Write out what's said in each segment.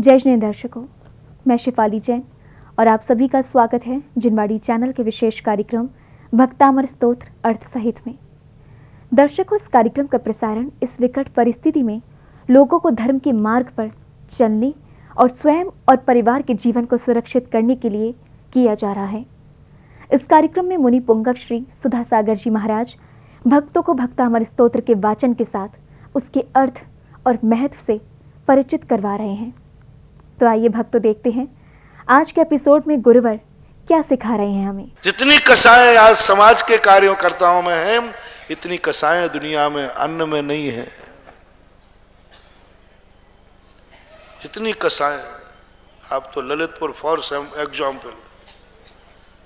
जय जय दर्शकों, मैं शिफाली जैन और आप सभी का स्वागत है जिनवाड़ी चैनल के विशेष कार्यक्रम भक्तामर स्तोत्र अर्थ सहित में। दर्शकों, इस कार्यक्रम का प्रसारण इस विकट परिस्थिति में लोगों को धर्म के मार्ग पर चलने और स्वयं और परिवार के जीवन को सुरक्षित करने के लिए किया जा रहा है। इस कार्यक्रम में मुनि पुंगव श्री सुधा सागर जी महाराज भक्तों को भक्तामर स्तोत्र के वाचन के साथ उसके अर्थ और महत्व से परिचित करवा रहे हैं। तो आइए भक्तों, देखते हैं आज के एपिसोड में गुरुवर क्या सिखा रहे हैं हमें। जितनी कसाएं आज समाज के कार्यकर्ताओं में हैं, इतनी कसाएं दुनिया में अन्न में नहीं है। जितनी कसाएं, आप तो ललितपुर फॉर एग्जाम्पल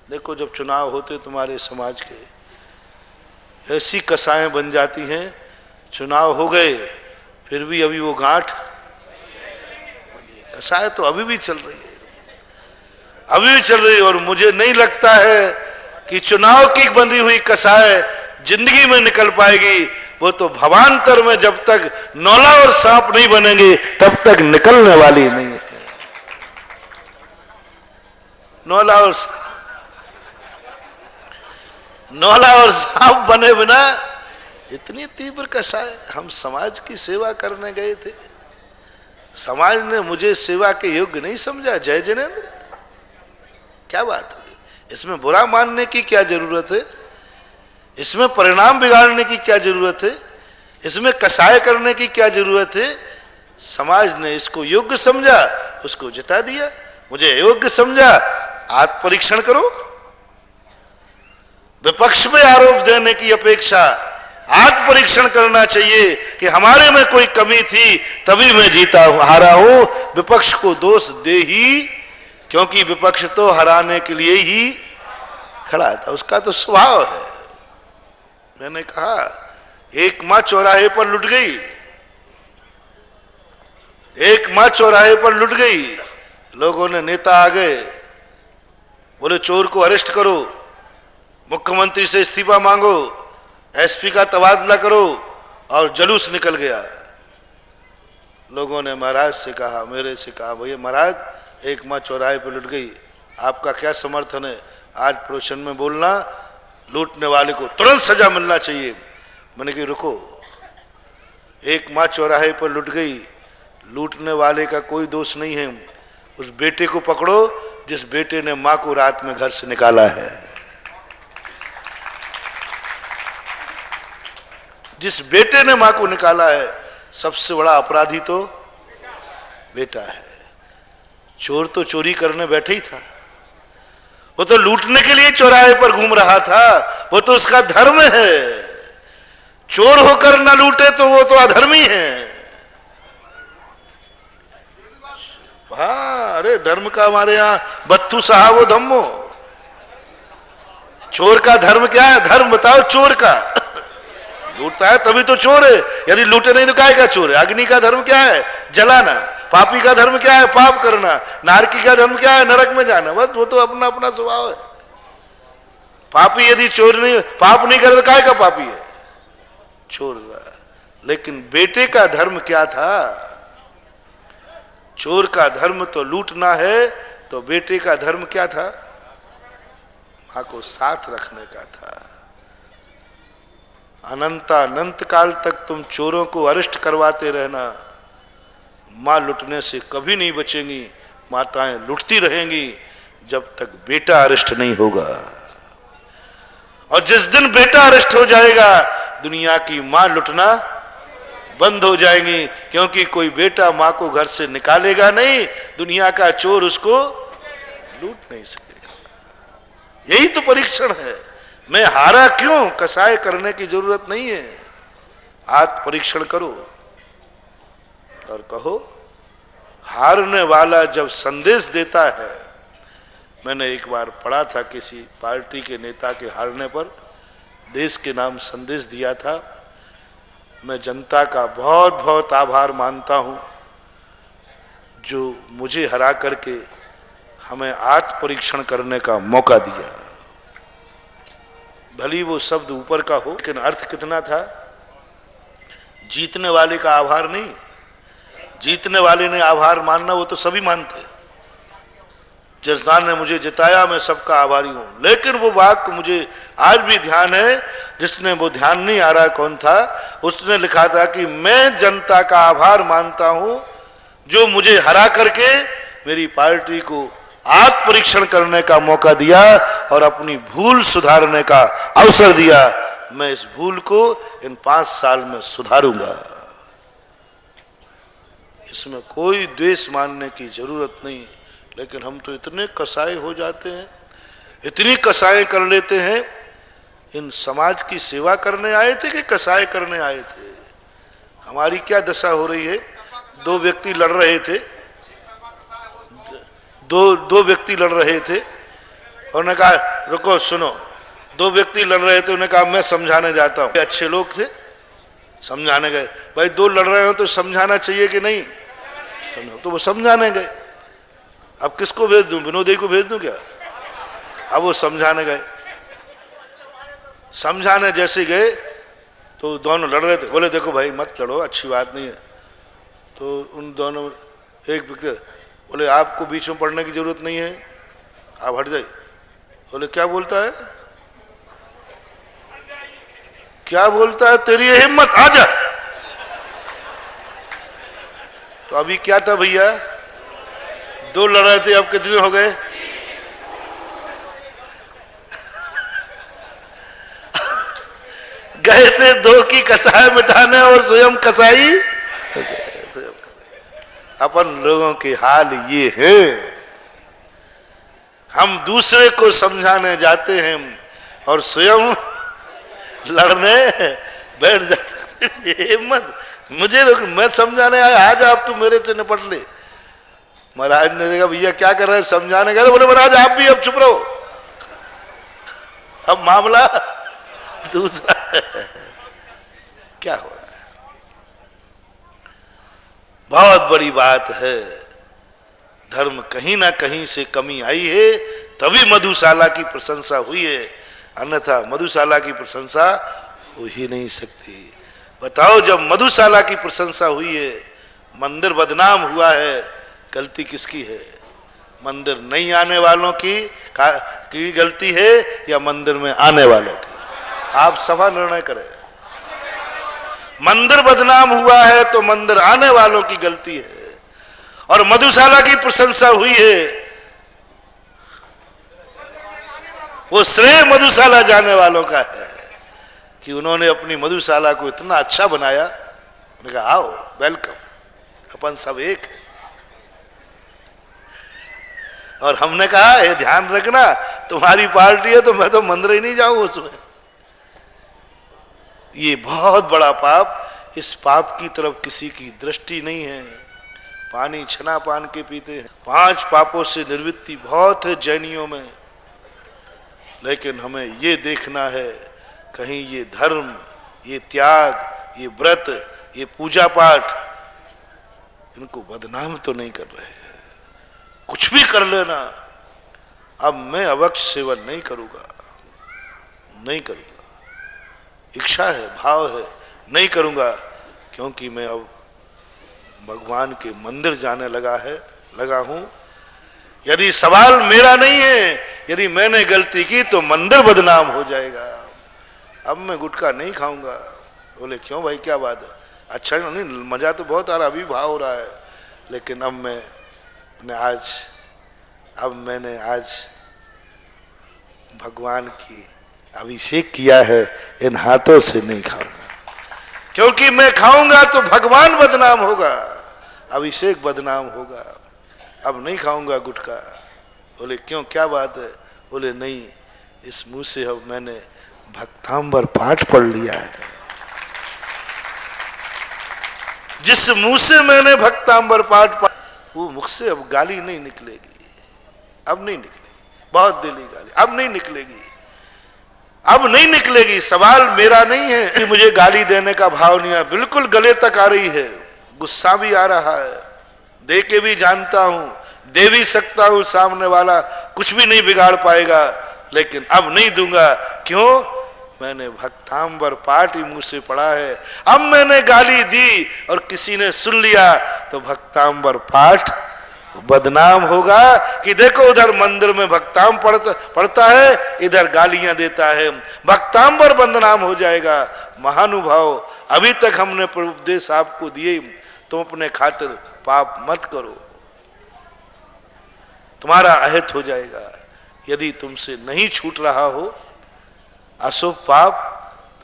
देखो, जब चुनाव होते तुम्हारे समाज के, ऐसी कसाएं बन जाती हैं। चुनाव हो गए फिर भी अभी वो गांठ कसाएं तो अभी भी चल रही है, अभी भी चल रही है। और मुझे नहीं लगता है कि चुनाव की बंधी हुई कसाएं जिंदगी में निकल पाएगी। वो तो भवांतर में जब तक नौला और सांप नहीं बनेंगे तब तक निकलने वाली नहीं है। नौला और सांप बने बिना इतनी तीव्र कसाएं। हम समाज की सेवा करने गए थे, समाज ने मुझे सेवा के योग्य नहीं समझा। जय जिनेंद्र, क्या बात हुई? इसमें बुरा मानने की क्या जरूरत है? इसमें परिणाम बिगाड़ने की क्या जरूरत है? इसमें कसाय करने की क्या जरूरत है? समाज ने इसको योग्य समझा, उसको जिता दिया। मुझे योग्य समझा, आत्म परीक्षण करो। विपक्ष में आरोप देने की अपेक्षा आत्म परीक्षण करना चाहिए कि हमारे में कोई कमी थी तभी मैं जीता हारा हूं। विपक्ष को दोष दे ही, क्योंकि विपक्ष तो हराने के लिए ही खड़ा था, उसका तो स्वभाव है। मैंने कहा, एक मां चौराहे पर लुट गई, एक मां चौराहे पर लुट गई। लोगों ने, नेता आ गए, बोले चोर को अरेस्ट करो, मुख्यमंत्री से इस्तीफा मांगो, एसपी का तबादला करो, और जुलूस निकल गया। लोगों ने महाराज से कहा, मेरे से कहा, भैया महाराज, एक मां चौराहे पर लुट गई, आपका क्या समर्थन है? आज प्रवचन में बोलना, लूटने वाले को तुरंत सजा मिलना चाहिए। मैंने कहा रुको, एक मां चौराहे पर लुट गई, लूटने वाले का कोई दोष नहीं है। उस बेटे को पकड़ो जिस बेटे ने मां को रात में घर से निकाला है। जिस बेटे ने मां को निकाला है, सबसे बड़ा अपराधी तो बेटा है। चोर तो चोरी करने बैठे ही था, वो तो लूटने के लिए चौराहे पर घूम रहा था, वो तो उसका धर्म है। चोर होकर न लूटे तो वो तो अधर्मी है। हाँ, अरे धर्म का हमारे यहां बत्थू साहब वो धम्मो। चोर का धर्म क्या है? धर्म बताओ चोर का। लूटता है तभी तो चोर है, यदि लूटे नहीं तो काय का चोर है? अग्नि का धर्म क्या है? जलाना। पापी का धर्म क्या है? पाप करना। नारकी का धर्म क्या है? नरक में जाना। बस वो तो अपना अपना स्वभाव है। पापी यदि चोर नहीं, पाप नहीं करे तो काय का पापी है? चोर। लेकिन बेटे का धर्म क्या था? चोर का धर्म तो लूटना है, तो बेटे का धर्म क्या था? मां को साथ रखने का था। अनंत काल तक तुम चोरों को अरेस्ट करवाते रहना, मां लुटने से कभी नहीं बचेंगी। माताएं लुटती रहेंगी जब तक बेटा अरेस्ट नहीं होगा। और जिस दिन बेटा अरेस्ट हो जाएगा, दुनिया की मां लुटना बंद हो जाएंगी, क्योंकि कोई बेटा मां को घर से निकालेगा नहीं, दुनिया का चोर उसको लूट नहीं सकेगा। यही तो परीक्षण है। मैं हारा क्यों? कसाय करने की जरूरत नहीं है। आत्म परीक्षण करो और कहो, हारने वाला जब संदेश देता है। मैंने एक बार पढ़ा था, किसी पार्टी के नेता के हारने पर देश के नाम संदेश दिया था। मैं जनता का बहुत बहुत आभार मानता हूं, जो मुझे हरा करके हमें आत्म परीक्षण करने का मौका दिया। भली वो शब्द ऊपर का हो, लेकिन अर्थ कितना था? जीतने वाले का आभार नहीं, जीतने वाले ने आभार मानना वो तो सभी मानते हैं। जसदान ने मुझे जिताया, मैं सबका आभारी हूं। लेकिन वो वाक्य मुझे आज भी ध्यान है, जिसने वो ध्यान नहीं आ रहा कौन था, उसने लिखा था कि मैं जनता का आभार मानता हूं जो मुझे हरा करके मेरी पार्टी को आत्म परीक्षण करने का मौका दिया और अपनी भूल सुधारने का अवसर दिया। मैं इस भूल को इन 5 साल में सुधारूंगा। इसमें कोई द्वेष मानने की जरूरत नहीं। लेकिन हम तो इतने कसाई हो जाते हैं, इतनी कसाई कर लेते हैं। इन समाज की सेवा करने आए थे कि कसाई करने आए थे? हमारी क्या दशा हो रही है? दो व्यक्ति लड़ रहे थे, दो व्यक्ति लड़ रहे थे और उन्होंने कहा रुको सुनो। 2 व्यक्ति लड़ रहे थे, उन्होंने कहा मैं समझाने जाता हूं। अच्छे लोग थे, समझाने गए। भाई 2 लड़ रहे हो तो समझाना चाहिए कि नहीं? समझो। तो वो समझाने गए। अब किसको भेज दूं? विनोदी को भेज दूं क्या? अब वो समझाने गए। समझाने जैसे गए तो दोनों लड़ रहे थे। बोले देखो भाई मत लड़ो, अच्छी बात नहीं है। तो उन दोनों एक व्यक्ति बोले आपको बीच में पढ़ने की जरूरत नहीं है, आप हट जाइए। बोले क्या बोलता है, क्या बोलता है? तेरी ये हिम्मत, आ जा। तो अभी क्या था भैया? 2 लड़ रहे थे, अब कितने हो गए? गए थे 2 की कसाई मिटाने और स्वयं कसाई। अपन लोगों के हाल ये है, हम दूसरे को समझाने जाते हैं और स्वयं लड़ने बैठ जाते हैं। हिम्मत मुझे मैं समझाने आया, आज आप तू मेरे से निपट ले। महाराज ने देखा भैया क्या कर रहे हैं, समझाने गए। बोले महाराज आप भी अब चुप रहो, अब मामला दूसरा है। क्या हो रहा है? बहुत बड़ी बात है। धर्म कहीं ना कहीं से कमी आई है, तभी मधुशाला की प्रशंसा हुई है, अन्यथा मधुशाला की प्रशंसा हो ही नहीं सकती। बताओ जब मधुशाला की प्रशंसा हुई है, मंदिर बदनाम हुआ है, गलती किसकी है? मंदिर नहीं आने वालों की गलती है या मंदिर में आने वालों की? आप सभा निर्णय करें। मंदिर बदनाम हुआ है तो मंदिर आने वालों की गलती है। और मधुशाला की प्रशंसा हुई है, वो श्रेय मधुशाला जाने वालों का है कि उन्होंने अपनी मधुशाला को इतना अच्छा बनाया। उन्होंने कहा आओ वेलकम, अपन सब एक है। और हमने कहा ये ध्यान रखना तुम्हारी पार्टी है तो मैं तो मंदिर ही नहीं जाऊं उसमें। ये बहुत बड़ा पाप। इस पाप की तरफ किसी की दृष्टि नहीं है। पानी छना पान के पीते हैं। 5 पापों से निर्वृत्ति बहुत है जैनियों में, लेकिन हमें ये देखना है कहीं ये धर्म, ये त्याग, ये व्रत, ये पूजा पाठ इनको बदनाम तो नहीं कर रहे हैं। कुछ भी कर लेना, अब मैं अवक्ष सेवन नहीं करूंगा, नहीं करूंगा। इच्छा है, भाव है, नहीं करूंगा, क्योंकि मैं अब भगवान के मंदिर जाने लगा हूं। यदि सवाल मेरा नहीं है, यदि मैंने गलती की तो मंदिर बदनाम हो जाएगा। अब मैं गुटखा नहीं खाऊंगा। बोले क्यों भाई क्या बात है? अच्छा नहीं, मजा तो बहुत आ रहा, अभी भाव हो रहा है, लेकिन अब मैंने आज भगवान की अभिषेक किया है, इन हाथों से नहीं खाऊंगा, क्योंकि मैं खाऊंगा तो भगवान बदनाम होगा, अभिषेक बदनाम होगा। अब नहीं खाऊंगा गुटखा। बोले क्यों क्या बात है? बोले नहीं, इस मुंह से अब मैंने भक्तांबर पाठ पढ़ लिया है। जिस मुंह से मैंने भक्तांबर पाठ पढ़ा, वो मुख से अब गाली नहीं निकलेगी। अब नहीं निकलेगी, बहुत दिली गाली अब नहीं निकलेगी, अब नहीं निकलेगी। सवाल मेरा नहीं है कि मुझे गाली देने का भाव नहीं है, बिल्कुल गले तक आ रही है, गुस्सा भी आ रहा है, दे के भी जानता हूं, दे भी सकता हूं, सामने वाला कुछ भी नहीं बिगाड़ पाएगा, लेकिन अब नहीं दूंगा। क्यों? मैंने भक्तांबर पाठ ही मुंह से पढ़ा है। अब मैंने गाली दी और किसी ने सुन लिया तो भक्तांबर पाठ बदनाम होगा कि देखो उधर मंदिर में भक्ताम पढ़ता है, इधर गालियां देता है, भक्तांबर बदनाम हो जाएगा। महानुभाव, अभी तक हमने उपदेश आपको दिए, तुम अपने खातिर पाप मत करो, तुम्हारा अहित हो जाएगा। यदि तुमसे नहीं छूट रहा हो अशुभ पाप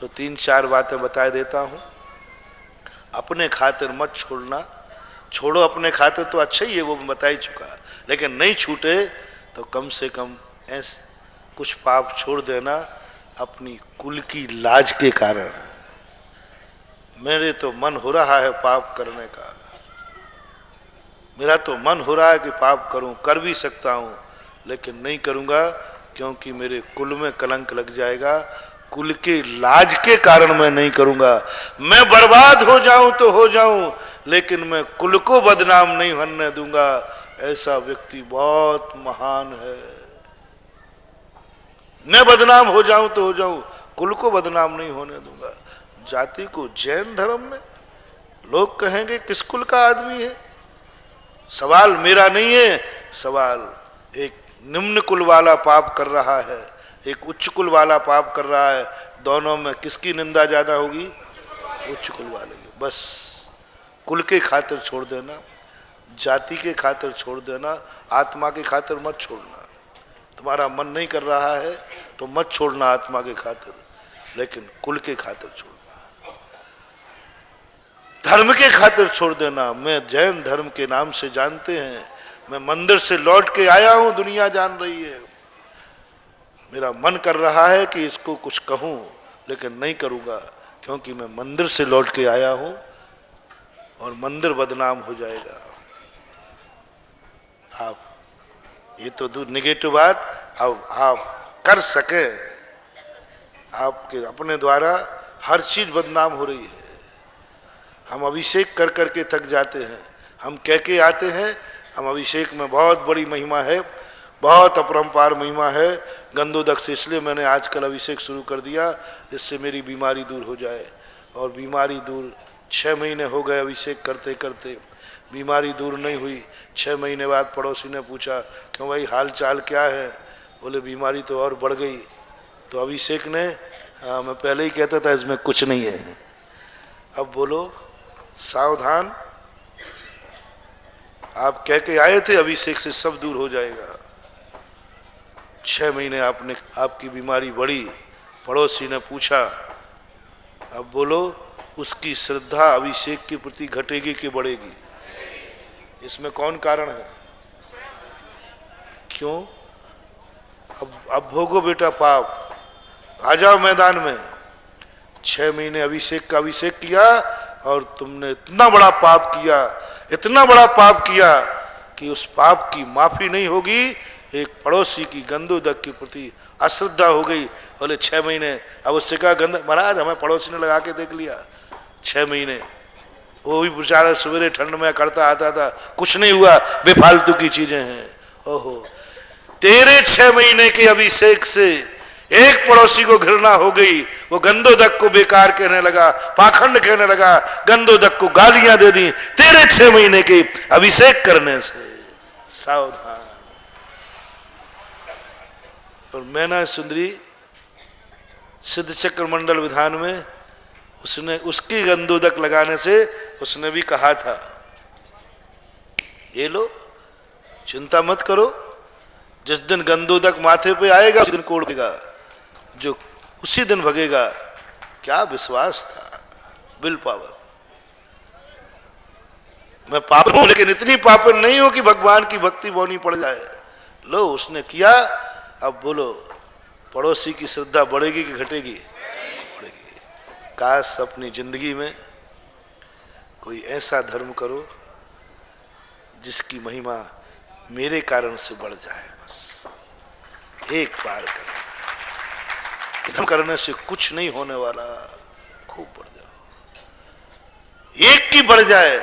तो 3-4 बातें बता देता हूं। अपने खातिर मत छोड़ना, छोड़ो अपने खातिर तो अच्छा ही है, वो मैं बता ही चुका, लेकिन नहीं छूटे तो कम से कम ऐसे कुछ पाप छोड़ देना अपनी कुल की लाज के कारण। मेरे तो मन हो रहा है पाप करने का, मेरा तो मन हो रहा है कि पाप करूं, कर भी सकता हूं, लेकिन नहीं करूंगा क्योंकि मेरे कुल में कलंक लग जाएगा। कुल के लाज के कारण मैं नहीं करूंगा। मैं बर्बाद हो जाऊं तो हो जाऊं, लेकिन मैं कुल को बदनाम नहीं होने दूंगा। ऐसा व्यक्ति बहुत महान है। मैं बदनाम हो जाऊं तो हो जाऊं, कुल को बदनाम नहीं होने दूंगा। जाति को जैन धर्म में लोग कहेंगे किस कुल का आदमी है। सवाल मेरा नहीं है, सवाल एक निम्न कुल वाला पाप कर रहा है, एक उच्च कुल वाला पाप कर रहा है, दोनों में किसकी निंदा ज्यादा होगी? उच्च कुल वाले की। बस कुल के खातिर छोड़ देना, जाति के खातिर छोड़ देना, आत्मा के खातिर मत छोड़ना। तुम्हारा मन नहीं कर रहा है तो मत छोड़ना आत्मा के खातिर, लेकिन कुल के खातिर छोड़ना, धर्म के खातिर छोड़ देना। मैं जैन धर्म के नाम से जानते हैं, मैं मंदिर से लौट के आया हूं, दुनिया जान रही है। मेरा मन कर रहा है कि इसको कुछ कहूं, लेकिन नहीं करूंगा क्योंकि मैं मंदिर से लौट के आया हूं और मंदिर बदनाम हो जाएगा। आप ये तो दूर निगेटिव बात, अब आप कर सके, आपके अपने द्वारा हर चीज बदनाम हो रही है। हम अभिषेक कर करके थक जाते हैं, हम कह के आते हैं हम अभिषेक में बहुत बड़ी महिमा है, बहुत अपरंपार महिमा है। गंधोदक से इसलिए मैंने आजकल अभिषेक शुरू कर दिया जिससे मेरी बीमारी दूर हो जाए, और बीमारी दूर 6 महीने हो गए अभिषेक करते करते, बीमारी दूर नहीं हुई। 6 महीने बाद पड़ोसी ने पूछा क्यों भाई हाल चाल क्या है? बोले बीमारी तो और बढ़ गई। तो अभिषेक ने मैं पहले ही कहता था इसमें कुछ नहीं है। अब बोलो सावधान, आप कह के आए थे अभिषेक से सब दूर हो जाएगा। 6 महीने आपने आपकी बीमारी बढ़ी, पड़ोसी ने पूछा, अब बोलो उसकी श्रद्धा अभिषेक के प्रति घटेगी कि बढ़ेगी? इसमें कौन कारण है? क्यों? अब भोगो बेटा पाप, आ जाओ मैदान में। 6 महीने अभिषेक का अभिषेक किया और तुमने इतना बड़ा पाप किया, इतना बड़ा पाप किया कि उस पाप की माफी नहीं होगी। एक पड़ोसी की गंधोदक के प्रति अश्रद्धा हो गई, बोले 6 महीने। अब उससे कहा गंध महाराज हमें पड़ोसी ने लगा के देख लिया 6 महीने, वो भी बेचारा सवेरे ठंड में करता आता था, कुछ नहीं हुआ, बेफालतू की चीजें हैं। ओहो, तेरे 6 महीने के अभिषेक से एक पड़ोसी को घृणा हो गई, वो गंधोदक को बेकार कहने लगा, पाखंड कहने लगा, गंधोदक को गालियां दे दी तेरे 6 महीने के अभिषेक करने से। सावधान। और मैना सुंदरी सिद्ध चक्र मंडल विधान में उसने उसकी गंधोदक लगाने से उसने भी कहा था, ये लो चिंता मत करो, जिस दिन गंधोदक माथे पे आएगा उस दिन कोड़ देगा, जो उसी दिन भगेगा। क्या विश्वास था, विल पावर। मैं पापन हूं लेकिन इतनी पापन नहीं हूं कि भगवान की भक्ति बोनी पड़ जाए। लो उसने किया। अब बोलो पड़ोसी की श्रद्धा बढ़ेगी कि घटेगी? बढ़ेगी। काश अपनी जिंदगी में कोई ऐसा धर्म करो जिसकी महिमा मेरे कारण से बढ़ जाए। बस एक बार करो, धर्म करने से कुछ नहीं होने वाला, खूब बढ़ जाओ, एक की बढ़ जाए।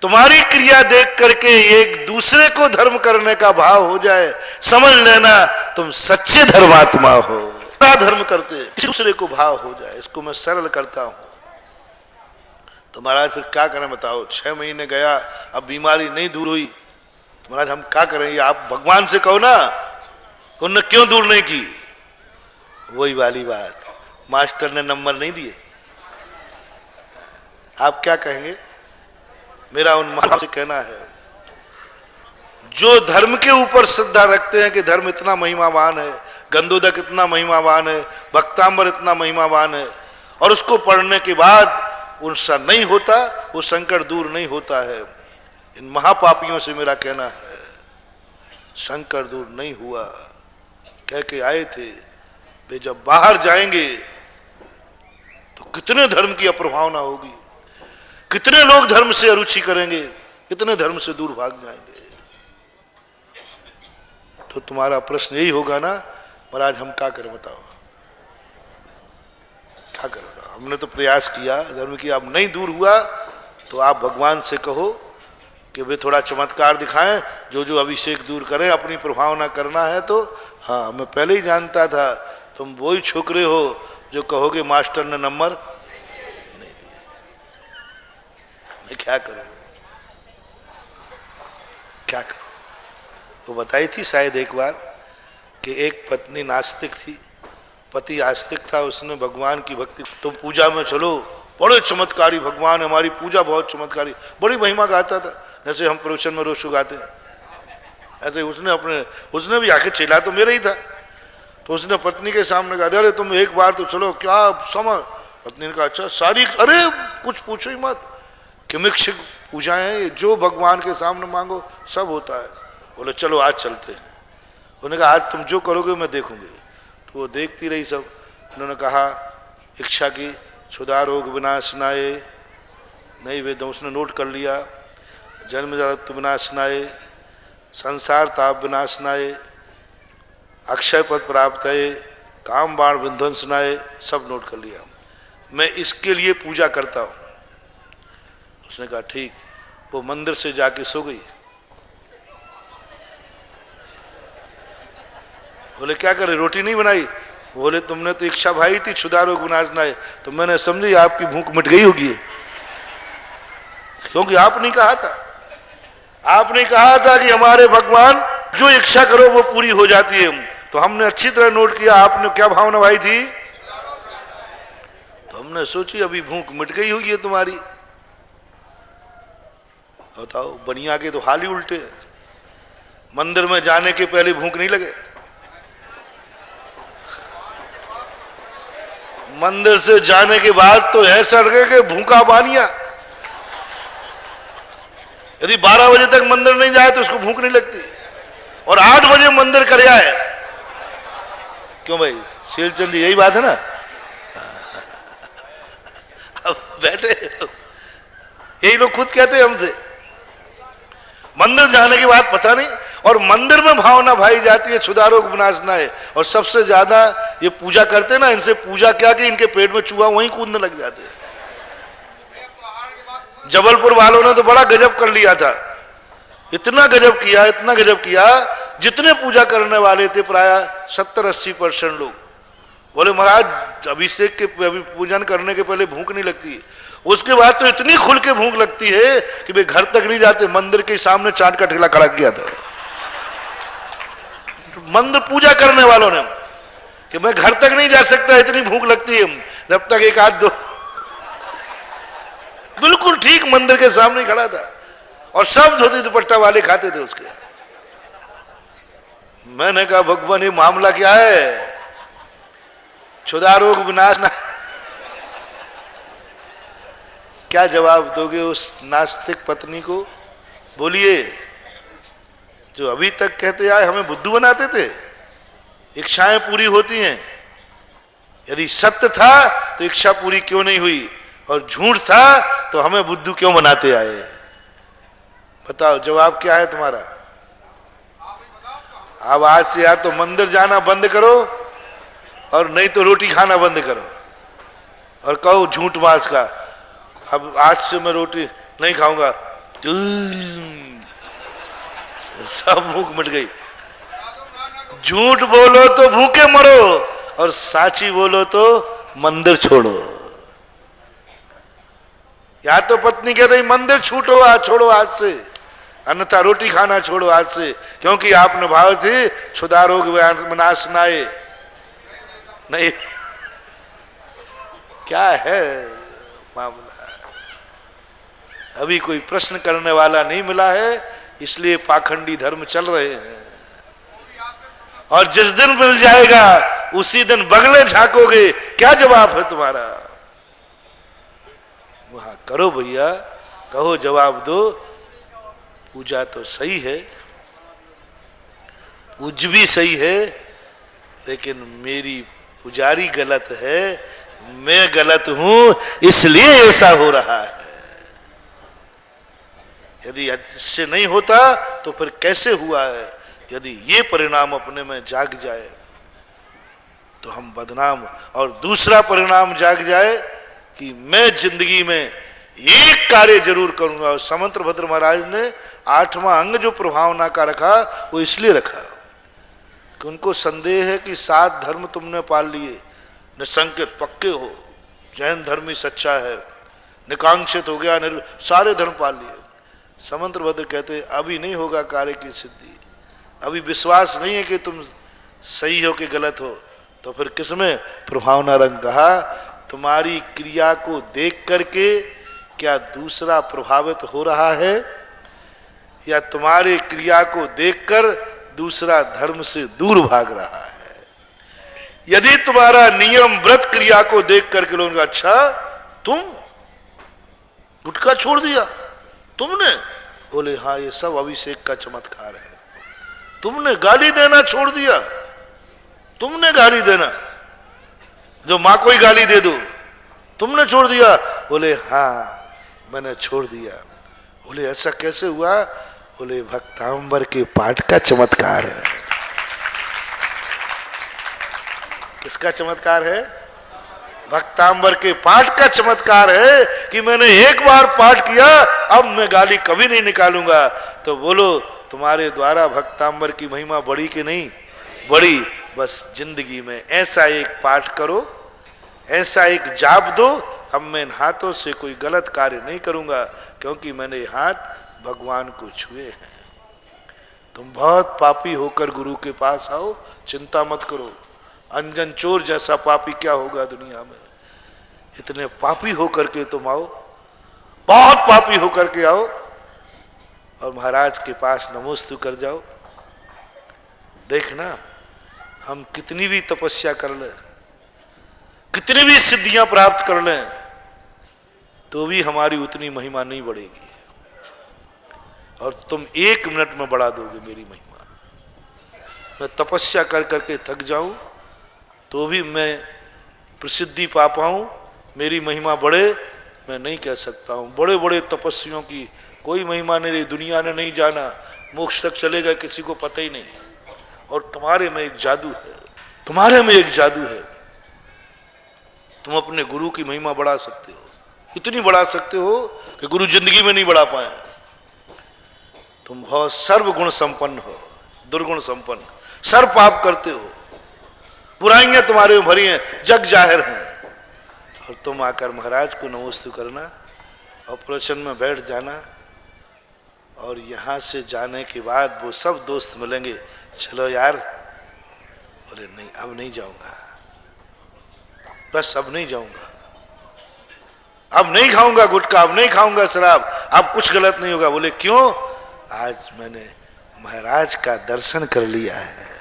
तुम्हारी क्रिया देख करके एक दूसरे को धर्म करने का भाव हो जाए, समझ लेना तुम सच्चे धर्मात्मा हो। धर्म करते दूसरे को भाव हो जाए, इसको मैं सरल करता हूं। तो महाराज फिर क्या करें बताओ, 6 महीने गया, अब बीमारी नहीं दूर हुई, तो महाराज हम क्या करें? आप भगवान से कहो ना, उन्होंने क्यों दूर नहीं की? वही वाली बात, मास्टर ने नंबर नहीं दिए। आप क्या कहेंगे? मेरा उन महाराज से कहना है, जो धर्म के ऊपर श्रद्धा रखते हैं कि धर्म इतना महिमावान है, गंधोदक इतना महिमावान है, भक्तांबर इतना महिमावान है, और उसको पढ़ने के बाद उनसा नहीं होता, वो संकट दूर नहीं होता है। इन महापापियों से मेरा कहना है, संकट दूर नहीं हुआ कह के आए थे, वे जब बाहर जाएंगे तो कितने धर्म की अप्रभावना होगी, कितने लोग धर्म से अरुचि करेंगे, कितने धर्म से दूर भाग जाएंगे। तो तुम्हारा प्रश्न यही होगा ना, महाराज हम क्या करें बताओ, क्या करें? हमने तो प्रयास किया धर्म की, अब नहीं दूर हुआ तो आप भगवान से कहो कि वे थोड़ा चमत्कार दिखाएं, जो जो अभिषेक दूर करें, अपनी प्रभावना करना है तो। हाँ, मैं पहले ही जानता था तुम वही छोकरे हो जो कहोगे मास्टर ने नंबर नहीं दिया। मैं क्या करूं, क्या करूं? तो बताई थी शायद एक बार कि एक पत्नी नास्तिक थी, पति आस्तिक था, उसने भगवान की भक्ति, तुम पूजा में चलो, बड़े चमत्कारी भगवान, हमारी पूजा बहुत चमत्कारी, बड़ी महिमा गाता था, जैसे हम प्रवचन में रोशु गाते हैं, ऐसे उसने भी आके चेला तो मेरा ही था। तो उसने पत्नी के सामने कहा, अरे तुम एक बार तो चलो, क्या समझ? पत्नी ने कहा, अच्छा सारी, अरे कुछ पूछो ही मत, कि मिक्ष पूजाएं हैं, जो भगवान के सामने मांगो सब होता है। बोले चलो आज चलते हैं। उन्होंने कहा आज तुम जो करोगे मैं देखूंगी। तो वो देखती रही सब। उन्होंने कहा इच्छा की, क्षुधा रोग विनाशनाय, नहीं वेद, उसने नोट कर लिया, जन्म जरत्व विनाशनाय, संसार ताप विनाशनाय, अक्षय पद प्राप्त है, काम बाण विध्वंसनाय, सब नोट कर लिया। मैं इसके लिए पूजा करता हूं। उसने कहा ठीक। वो मंदिर से जाके सो गई। बोले क्या करे, रोटी नहीं बनाई? बोले तुमने तो इच्छा भाई थी क्षुधा रोग विनाशनाय, तो मैंने समझी आपकी भूख मिट गई होगी, क्योंकि आपने कहा था, आपने कहा था कि हमारे भगवान जो इच्छा करो वो पूरी हो जाती है। तो हमने अच्छी तरह नोट किया आपने क्या भावना भाई थी। तो हमने सोची अभी भूख मिट गई होगी है तुम्हारी। बताओ, बनिया के तो हाल ही उल्टे। मंदिर में जाने के पहले भूख नहीं लगे, मंदिर से जाने के बाद तो ऐसा लगे कि भूखा बानिया। यदि 12 बजे तक मंदिर नहीं जाए तो उसको भूख नहीं लगती, और 8 बजे मंदिर कर आए। क्यों भाई शीलचंद, यही बात है ना? अब बैठे यही लोग खुद कहते हैं हमसे, मंदिर जाने के बाद पता नहीं, और मंदिर में भावना भाई जाती है क्षुधा रोग विनाशनाय। और सबसे ज्यादा ये पूजा करते ना, इनसे पूजा क्या कि इनके पेट में चूहा वहीं कूदने लग जाते हैं। जबलपुर वालों ने तो बड़ा गजब कर लिया था, इतना गजब किया, इतना गजब किया, जितने पूजा करने वाले थे प्राय 70-80% लोग बोले महाराज अभिषेक के पूजन करने के पहले भूख नहीं लगती, उसके बाद तो इतनी खुल के भूख लगती है कि वे घर तक नहीं जाते। मंदिर के सामने चाट का ठेला खड़ा किया था मंदिर पूजा करने वालों ने, कि मैं घर तक नहीं जा सकता, इतनी भूख लगती है, जब तक एक आध दो। बिल्कुल ठीक मंदिर के सामने खड़ा था, और सब धोती दुपट्टा वाले खाते थे उसके। मैंने कहा भगवान ये मामला क्या है? क्षुधा रोग विनाश ना। क्या जवाब दोगे उस नास्तिक पत्नी को? बोलिए। जो अभी तक कहते आए हमें बुद्धू बनाते थे, इच्छाएं पूरी होती हैं। यदि सत्य था तो इच्छा पूरी क्यों नहीं हुई, और झूठ था तो हमें बुद्धू क्यों बनाते आए? बताओ जवाब क्या है तुम्हारा? अब आज से या तो मंदिर जाना बंद करो, और नहीं तो रोटी खाना बंद करो, और कहो झूठ मांस का, अब आज से मैं रोटी नहीं खाऊंगा, सब भूख मिट गई। झूठ बोलो तो भूखे मरो, और साची बोलो तो मंदिर छोड़ो। या तो पत्नी कहते मंदिर छूटो, आज छोड़ो आज से, अन्यथा रोटी खाना छोड़ो आज से, क्योंकि आपने भाव थे क्षुधा रोग विनाश नाए। नहीं, क्या है मामला? अभी कोई प्रश्न करने वाला नहीं मिला है, इसलिए पाखंडी धर्म चल रहे हैं। और जिस दिन मिल जाएगा उसी दिन बगले झांकोगे, क्या जवाब है तुम्हारा? वहां करो भैया, कहो, जवाब दो। पूजा तो सही है, पूज भी सही है, लेकिन मेरी पुजारी गलत है, मैं गलत हूं, इसलिए ऐसा हो रहा है। यदि इससे नहीं होता तो फिर कैसे हुआ है? यदि ये परिणाम अपने में जाग जाए तो हम बदनाम। और दूसरा परिणाम जाग जाए कि मैं जिंदगी में एक कार्य जरूर करूंगा। और समंत भद्र महाराज ने 8वां अंग जो प्रभावना का रखा, वो इसलिए रखा कि उनको संदेह है कि 7 धर्म तुमने पाल लिए, निसंकित पक्के हो, जैन धर्म ही सच्चा है, निकांक्षित हो गया, सारे धर्म पाल लिए। समंत भद्र कहते अभी नहीं होगा कार्य की सिद्धि, अभी विश्वास नहीं है कि तुम सही हो कि गलत हो। तो फिर किसमें प्रभावना रंग कहा? तुम्हारी क्रिया को देख करके क्या दूसरा प्रभावित हो रहा है, या तुम्हारी क्रिया को देखकर दूसरा धर्म से दूर भाग रहा है? यदि तुम्हारा नियम व्रत क्रिया को देख करके लोग, अच्छा तुम गुटखा छोड़ दिया तुमने, बोले हाँ ये सब अभिषेक का चमत्कार है। तुमने गाली देना छोड़ दिया, तुमने गाली देना, जो मां को ही गाली दे दो, तुमने छोड़ दिया, बोले हाँ मैंने छोड़ दिया। बोले ऐसा कैसे हुआ? बोले भक्तांबर के पाठ का चमत्कार है। किसका चमत्कार है? भक्तांबर के पाठ का चमत्कार है कि मैंने एक बार पाठ किया, अब मैं गाली कभी नहीं निकालूंगा। तो बोलो तुम्हारे द्वारा भक्तांबर की महिमा बढ़ी कि नहीं बढ़ी? बस जिंदगी में ऐसा एक पाठ करो, ऐसा एक जाप दो, अब मैं इन हाथों से कोई गलत कार्य नहीं करूंगा, क्योंकि मैंने हाथ भगवान को छुए हैं। तुम बहुत पापी होकर गुरु के पास आओ, चिंता मत करो। अंजन चोर जैसा पापी क्या होगा दुनिया में? इतने पापी होकर के तुम आओ, बहुत पापी होकर के आओ, और महाराज के पास नमोस्तु कर जाओ। देखना हम कितनी भी तपस्या कर लें, कितनी भी सिद्धियां प्राप्त कर लें, तो भी हमारी उतनी महिमा नहीं बढ़ेगी। और तुम 1 मिनट में बढ़ा दोगे मेरी महिमा। मैं तपस्या कर करके थक जाऊं तो भी मैं प्रसिद्धि पा पाऊं, मेरी महिमा बढ़े, मैं नहीं कह सकता हूं। बड़े बड़े तपस्वियों की कोई महिमा नहीं रही, दुनिया ने नहीं जाना, मोक्ष तक चले गए, किसी को पता ही नहीं। और तुम्हारे में एक जादू है, तुम्हारे में एक जादू है, तुम अपने गुरु की महिमा बढ़ा सकते हो, इतनी बढ़ा सकते हो कि गुरु जिंदगी में नहीं बढ़ा पाए। तुम बहुत सर्वगुण संपन्न हो, दुर्गुण संपन्न, सर्व पाप करते हो, बुराइयां तुम्हारे में भरी हैं, जग जाहिर हैं, और तुम आकर महाराज को नमोस्तु करना और प्रवचन में बैठ जाना। और यहां से जाने के बाद वो सब दोस्त मिलेंगे, चलो यार, बोले नहीं अब नहीं जाऊंगा, बस अब नहीं जाऊंगा, अब नहीं खाऊंगा गुटखा, अब नहीं खाऊंगा शराब, अब कुछ गलत नहीं होगा। बोले क्यों? आज मैंने महाराज का दर्शन कर लिया है,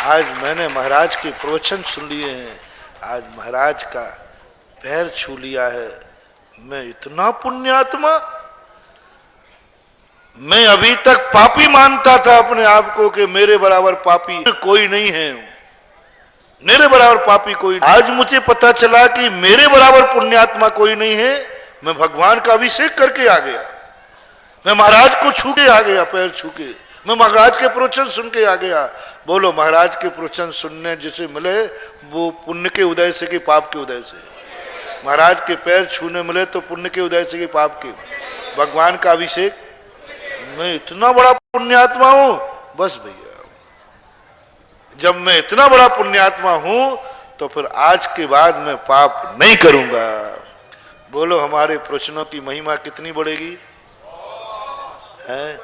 आज मैंने महाराज के प्रवचन सुन लिए हैं, आज महाराज का पैर छू लिया है। मैं इतना पुण्यात्मा, मैं अभी तक पापी मानता था अपने आप को कि मेरे बराबर पापी कोई नहीं है, मेरे बराबर पापी कोई नहीं। आज मुझे पता चला कि मेरे बराबर पुण्यात्मा कोई नहीं है। मैं भगवान का अभिषेक करके आ गया, मैं महाराज को छू के आ गया, पैर छू के, मैं महाराज के प्रवचन सुन के आ गया। बोलो महाराज के प्रवचन सुनने जिसे मिले वो पुण्य के उदय से कि पाप के उदय से? महाराज के पैर छूने मिले तो पुण्य के उदय से कि पाप के? भगवान का अभिषेक, मैं इतना बड़ा पुण्यात्मा हूं, बस भैया जब मैं इतना बड़ा पुण्यात्मा हूं तो फिर आज के बाद मैं पाप नहीं करूंगा। बोलो हमारे प्रवचनों की महिमा कितनी बढ़ेगी है?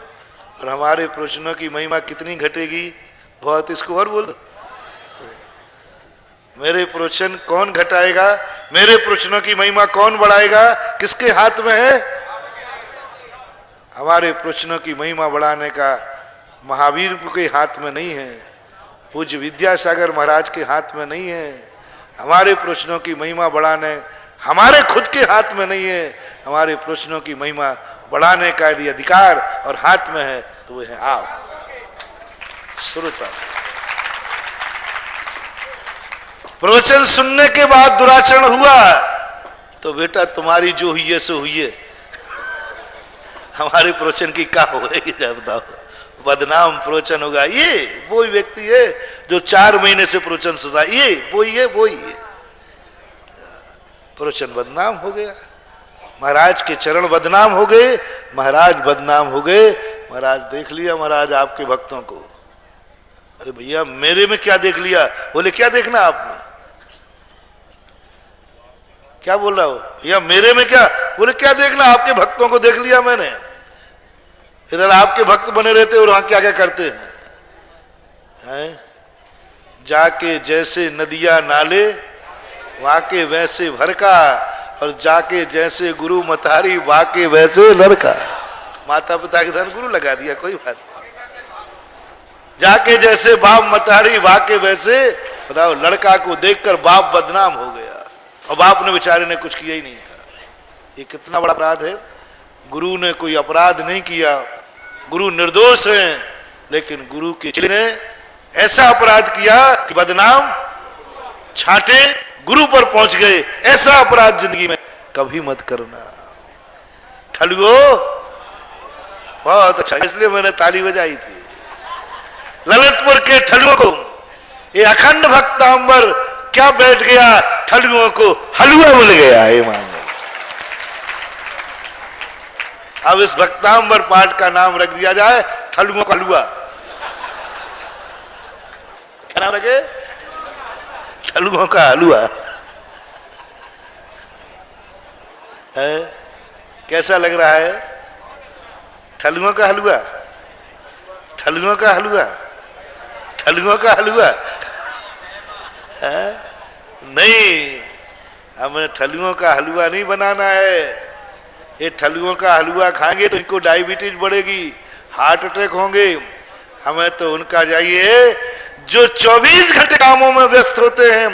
और हमारे प्रवचनों की महिमा कितनी घटेगी? बहुत। इसको और बोलो, मेरे प्रवचन कौन घटाएगा? मेरे प्रवचनों की महिमा कौन बढ़ाएगा? किसके हाथ में है? हमारे प्रवचनों की महिमा बढ़ाने का महावीर के हाथ में नहीं है, पूज्य विद्यासागर महाराज के हाथ में नहीं है। हमारे प्रवचनों की महिमा बढ़ाने हमारे खुद के हाथ में नहीं है। हमारे प्रवचनों की महिमा बढ़ाने का यदि अधिकार और हाथ में है तो वह है आप श्रोता। प्रवचन सुनने के बाद दुराचरण हुआ तो बेटा तुम्हारी जो हुई है सो हुई है, हमारे प्रवचन की क्या होगी जब बताओ? बदनाम प्रवचन होगा। ये वो व्यक्ति है जो 4 महीने से प्रवचन सुन रहा है, ये वो ही प्रवचन बदनाम हो गया। महाराज के चरण बदनाम हो गए, महाराज बदनाम हो गए। महाराज देख लिया महाराज आपके भक्तों को। अरे भैया मेरे में क्या देख लिया? बोले क्या देखना आपने? क्या बोल रहा हो भैया? मेरे में क्या? बोले क्या देखना? आपके भक्तों को देख लिया मैंने। इधर आपके भक्त बने रहते और वहां क्या क्या करते हैं? जाके जैसे नदियां नाले वहां के वैसे भरका, और जाके जैसे गुरु मतारी वाके वैसे लड़का। माता पिता के धन गुरु लगा दिया, कोई बात नहीं। जाके जैसे बाप मतारी वाके वैसे, बताओ लड़का को देखकर बाप बदनाम हो गया और बाप ने बेचारे ने कुछ किया ही नहीं था। ये कितना बड़ा अपराध है। गुरु ने कोई अपराध नहीं किया, गुरु निर्दोष है, लेकिन गुरु के चेले ने ऐसा अपराध किया कि बदनाम छाटे गुरु पर पहुंच गए। ऐसा अपराध जिंदगी में कभी मत करना। ठलुओ बहुत अच्छा, इसलिए मैंने ताली बजाई थी। ललितपुर के ठलुओं को ये अखंड भक्तांबर क्या बैठ गया, ठलुओं को हलवा मिल गया। ये मान लो। अब इस भक्तांबर पाठ का नाम रख दिया जाए ठलुओं का हलवा। क्या नाम रखे? ठलुओं का हलवा है। कैसा लग रहा है? ठलुओं का हलवा, ठलुओं का हलवा, ठलुओं का हलवा है? नहीं, हमें ठलुओं का हलवा नहीं बनाना है। ये ठलुओं का हलवा खाएंगे तो इनको डायबिटीज बढ़ेगी, हार्ट अटैक होंगे। हमें तो उनका चाहिए जो 24 घंटे कामों में व्यस्त होते हैं,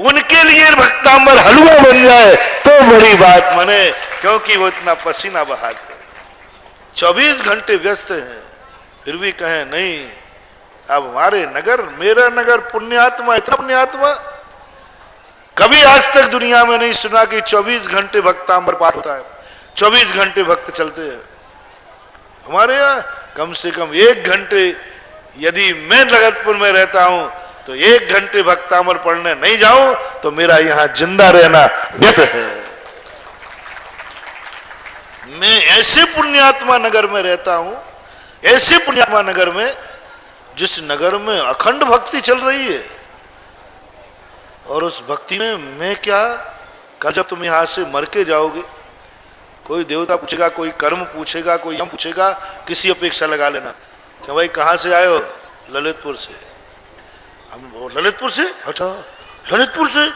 उनके लिए भक्तांबर हलवा बन जाए तो बड़ी बात माने, क्योंकि वो इतना पसीना बहाते हैं, 24 घंटे व्यस्त हैं, फिर भी कहें नहीं अब हमारे नगर, मेरा नगर पुण्यात्मा, इतना पुण्यात्मा कभी आज तक दुनिया में नहीं सुना कि 24 घंटे भक्तांबर पाठ होता है, 24 घंटे भक्त चलते हैं। हमारे यहाँ कम से कम 1 घंटे, यदि मैं ललितपुर में रहता हूं तो 1 घंटे भक्तांबर पढ़ने नहीं जाऊं तो मेरा यहां जिंदा रहना व्यर्थ है। मैं ऐसे पुण्यात्मा नगर में रहता हूं, ऐसे पुण्यात्मा नगर में जिस नगर में अखंड भक्ति चल रही है, और उस भक्ति में मैं क्या, कल जब तुम यहां से मर के जाओगे, कोई देवता पूछेगा, कोई कर्म पूछेगा, कोई यम पूछेगा, किसी अपेक्षा लगा लेना कि भाई कहाँ से आए हो? ललितपुर से। हम ललितपुर से? अच्छा ललितपुर से,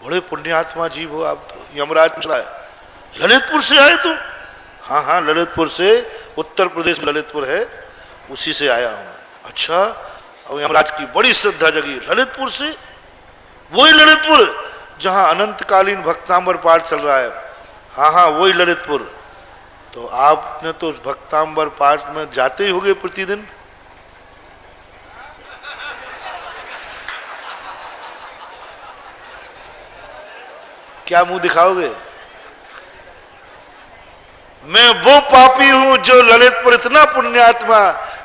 बड़े पुण्यात्मा जीव हो आप तो। यमराज पूछ रहा है ललितपुर से आए तुम? हाँ हाँ ललितपुर से, उत्तर प्रदेश में ललितपुर है, उसी से आया हूँ। अच्छा, और यमराज की बड़ी श्रद्धा जगी, ललितपुर से? वही ललितपुर जहाँ अनंतकालीन भक्तांबर पाठ चल रहा है? हाँ हाँ वही ललितपुर। तो आपने तो भक्तांबर पाठ में जाते ही होगे प्रतिदिन? क्या मुंह दिखाओगे? मैं वो पापी हूं जो ललितपुर इतना पुण्यात्मा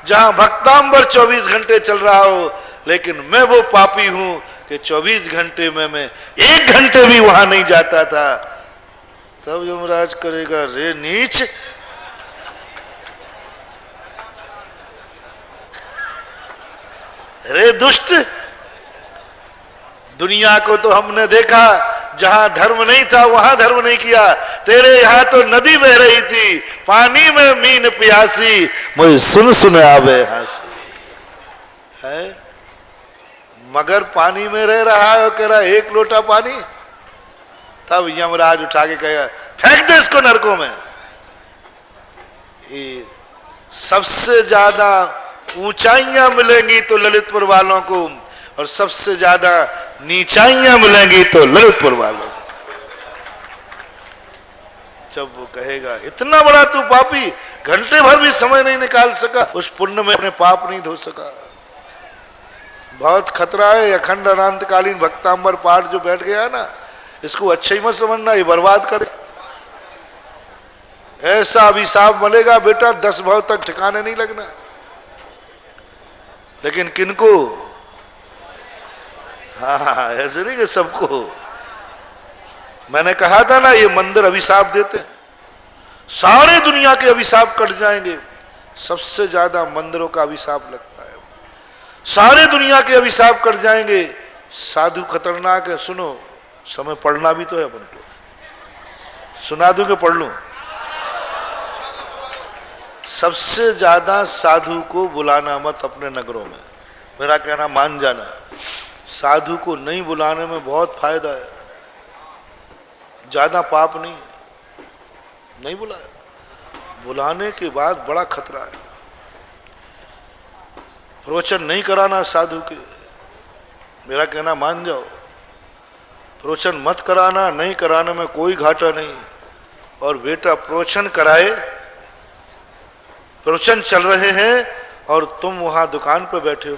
जहां भक्तांबर 24 घंटे चल रहा हो, लेकिन मैं वो पापी हूं कि 24 घंटे में मैं 1 घंटे भी वहां नहीं जाता था। तब यमराज करेगा, रे नीच, रे दुष्ट, दुनिया को तो हमने देखा, जहां धर्म नहीं था वहां धर्म नहीं किया। तेरे यहां तो नदी बह रही थी, पानी में मीन प्यासी, मुझे सुन सुन आवे हंसी है। मगर पानी में रह रहा है और कह रहा है 1 लोटा पानी, तब यमराज उठा के कहेगा फेंक दे इसको नरकों में। ये सबसे ज्यादा ऊंचाइयां मिलेंगी तो ललितपुर वालों को, और सबसे ज्यादा नीचाइयां मिलेंगी तो ललितपुर वालों को। जब वो कहेगा इतना बड़ा तू पापी, घंटे भर भी समय नहीं निकाल सका, उस पुण्य में अपने पाप नहीं धो सका, बहुत खतरा है। अखंड अनंतकालीन भक्तांबर पाठ जो बैठ गया ना, इसको अच्छा ही मत समझना, ये बर्बाद करे। ऐसा अभिशाप मिलेगा बेटा 10 भाव तक ठिकाने नहीं लगना। लेकिन किनको? हाँ, ऐसे नहीं कि सबको। मैंने कहा था ना, ये मंदिर अभिशाप देते हैं, सारे दुनिया के अभिशाप कट जाएंगे। सबसे ज्यादा मंदिरों का अभिशाप लगता है, सारे दुनिया के अभिशाप कट जाएंगे। साधु खतरनाक है। सुनो, समय पढ़ना भी तो है अपन को, सुना दूं कि पढ़ लूं? सबसे ज्यादा साधु को बुलाना मत अपने नगरों में, मेरा कहना मान जाना। साधु को नहीं बुलाने में बहुत फायदा है, ज्यादा पाप नहीं है। नहीं बुलाया, बुलाने के बाद बड़ा खतरा है। प्रवचन नहीं कराना साधु के, मेरा कहना मान जाओ। प्रवचन मत कराना, नहीं कराने में कोई घाटा नहीं। और बेटा प्रवचन कराए, प्रवचन चल रहे हैं और तुम वहां दुकान पर बैठे हो,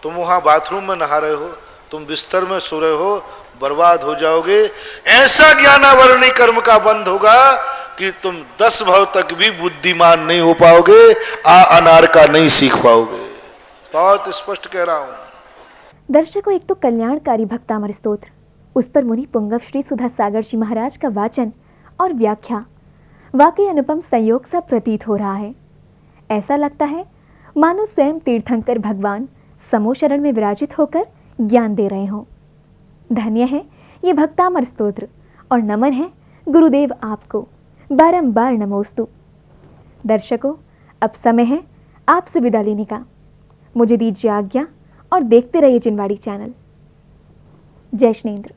तुम वहां बाथरूम में नहा रहे हो, तुम बिस्तर में सो रहे हो, बर्बाद हो जाओगे। ऐसा ज्ञानावरणी कर्म का बंध होगा कि तुम 10 भाव तक भी बुद्धिमान नहीं हो पाओगे, अनार का नहीं सीख पाओगे। बहुत स्पष्ट कह रहा हूं। दर्शकों, एक तो कल्याणकारी भक्तामर स्तोत्र, उस पर मुनि पुंगव श्री सुधा सागर जी महाराज का वाचन और व्याख्या वाकई अनुपम संयोग सा प्रतीत हो रहा है। ऐसा लगता है मानो स्वयं तीर्थंकर भगवान समो शरण में विराजित होकर ज्ञान दे रहे हों। धन्य है ये भक्तामर स्तोत्र और नमन है गुरुदेव आपको, बारंबार नमोस्तु। दर्शकों, अब समय है आपसे विदा लेने का। मुझे दीजिए आज्ञा और देखते रहिए जिनवाड़ी चैनल। जय श्रीनेंद्र।